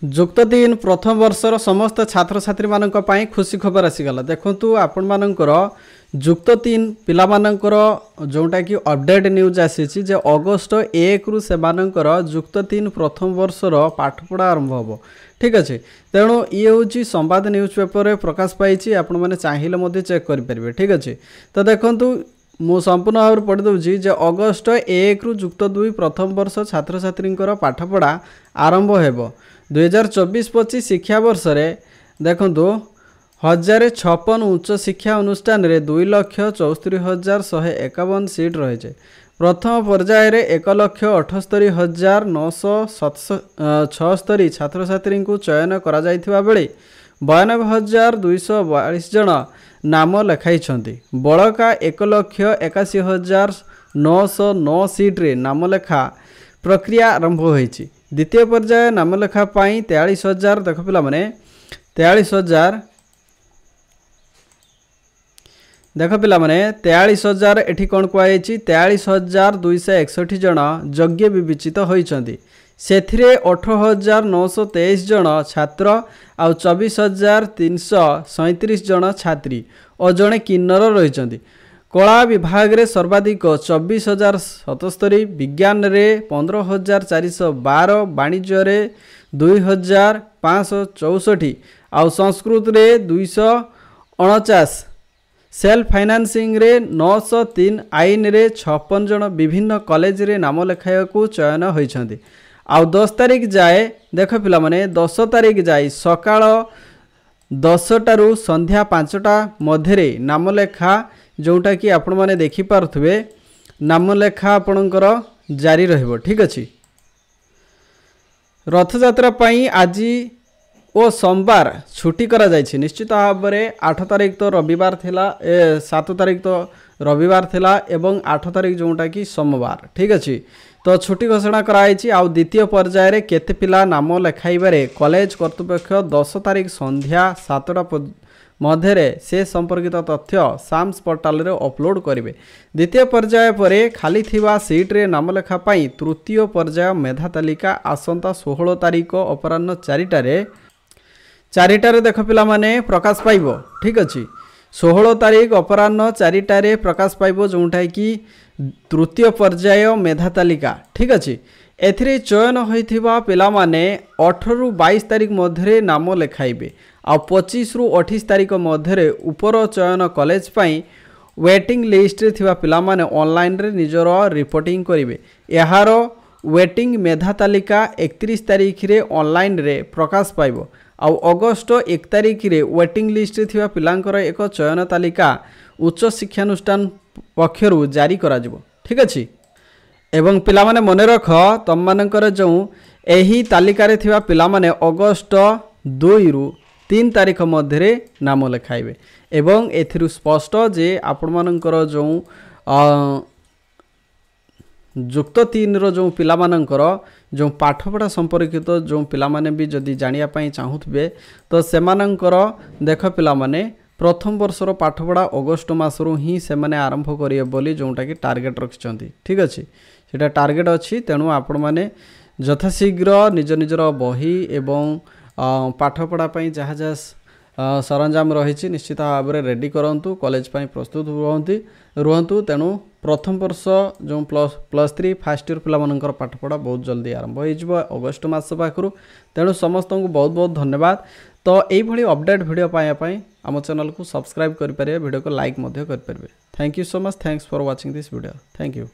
जुक्त 3 प्रथम वर्षर समस्त छात्र छात्री मानक पई खुशी खबर आसीगला। देखंतु आपण मानकर जुक्त 3 पिला मानकर जोटा कि अपडेट न्यूज आसी जे अगस्त 1 रु से मानकर जुक्त 3 प्रथम वर्षर पाठपढ़ा आरंभ हो। ठीक अच्छे, तेणु ये हूँ संवाद न्यूज पेपर रे प्रकाश पाई आपण मैंने चाहिए चेक करेंगे। ठीक अच्छे, तो देखंतु मु संपूर्ण भाव पढ़ी दूसरी जे अगस्त 1 रु जुक्त 2 प्रथम वर्ष छात्र छात्री पाठपढ़ा आरंभ हो। 2024-25 शिक्षा वर्ष रे देखंतु 1056 उच्च शिक्षा अनुष्ठान रे 2,74,151 सीट रही। प्रथम पर्याय रे 1,78,976 छात्र छात्री को चयन करा जाइथिबा बेले 92,242 जन नाम लेखाई। बड़का 1,81,909 सीट रे नाम लेखा प्रक्रिया आरंभ होईछि। द्वितीय पर्याय नाम लेखा पाई 43,000 देख पिला माने 43,000 देख पिला माने 43,000 एठी कोन कुआई 43,261 जन योग्य विवेचित होइछंती। सेथिरे 18,923 जन छात्र आ 24,337 जन छात्री और जड़े किन्नर रही। कला विभाग रे सर्वाधिक 24,077, विज्ञान रे 15,412, वाणिज्य रे 2,564 आउ संस्कृत रे 249, सेल्फ फाइनेंसिंग रे 903, आईन रे 56 जन विभिन्न कॉलेज रे नाम लेखाया को चयन होइछंती। आउ 10 तारीख जाए देख पिला माने 10 तारीख जाए सकाळ 10टा रु संध्या 5टा मध्य नाम लेखा जोटा कि आपण माने देखि पारुथबे नाम लेखा आपणकर जारी रहइबो। ठीक अछि, रथ यात्रा पई आज ओ सोमवार छुट्टी करा जायछि। निश्चित भाव में 8 तारीख तो रविवार थिला, 7 तारीख तो रविवार थिला एवं 8 तारीख जोटा कि सोमवार। ठीक अछि, तो छुट्टी घोषणा कराई। आउ द्वितीय पर्याय रे केते पिला नाम लेखाइबारे कॉलेज कर्तृपक्ष 10 तारीख संध्या 7टा मध्य से संपर्कित तथ्य साम्स पोर्टाल रे अपलोड करेंगे। द्वितीय पर्याय परे खाली थिबा सीट रे नाम लेखा पाई तृतीय पर्याय मेधा तालिका आसंता 16 तारीख अपराह्न 4टारे देख पिला माने प्रकाश पाइबो। ठीक अच्छे, 16 तारीख अपराह्न 4टारे प्रकाश पाइबो जोटा कि तृतीय पर्याय मेधा तालिका। ठीक अच्छे, एथिरे चयन होइथिबा पिला माने 18 रु 22 तारीख मध्य नाम लेखाइबे। आ 25 रु 28 तारीख मध्य उपर चयन कॉलेज पाई वेटिंग लिस्ट रे थिबा पिला माने ऑनलाइन रे निजर रिपोर्टिंग करिवे। यार वेटिंग मेधा तालिका 31 तारीख रे ऑनलाइन रे प्रकाश पाइबो। आ अगस्त 1 तारीख रे वेटिंग लिस्ट रे थिबा पिलांकर एक चयन तालिका उच्च शिक्षानुष्ठान पक्षरु जारी करा जिवो। ठीक अछि, एवं पिला माने मने रख तम मानकर जो एही तालिका रे थिबा पिला माने अगस्त 2 रु 3 तारीख मध्य नाम लेखाइबे। एवं एथिरु स्पष्ट जे आपण मानकर जो जुक्त 3 रो जो पिला मानकर जो पाठपढ़ा संपर्कित जो पिला माने भी जदि जानिया पई चाहुथबे तो सेमानकर देख पिला माने प्रथम वर्षर पाठपढ़ा अगस्त मासरु ही से माने आरंभ करिए बोली जोटा कि टार्गेट रखिछंती। ठीक अछि, सेटा टार्गेट अछि, तेणु आपण माने यथाशीघ्र निज निजर बही एवं पाठपढ़ा पई जहाँ जहाँ सरंजाम रही निश्चित भाव में रेडी करंतु, कॉलेज पई प्रस्तुत रुहंतु। तेणु प्रथम वर्ष जो +3 फर्स्ट ईयर पिला मानकर पाठपढ़ा बहुत जल्दी आरंभ हो अगस्त मास पाखरु। तेणु समस्त को बहुत बहुत धन्यवाद। तो यही अपडेट वीडियो पाइबापी आम चैनल को सब्सक्राइब करेंगे, वीडियो को लाइक कर पारे। Thank you so much, thanks for watching this video. Thank you.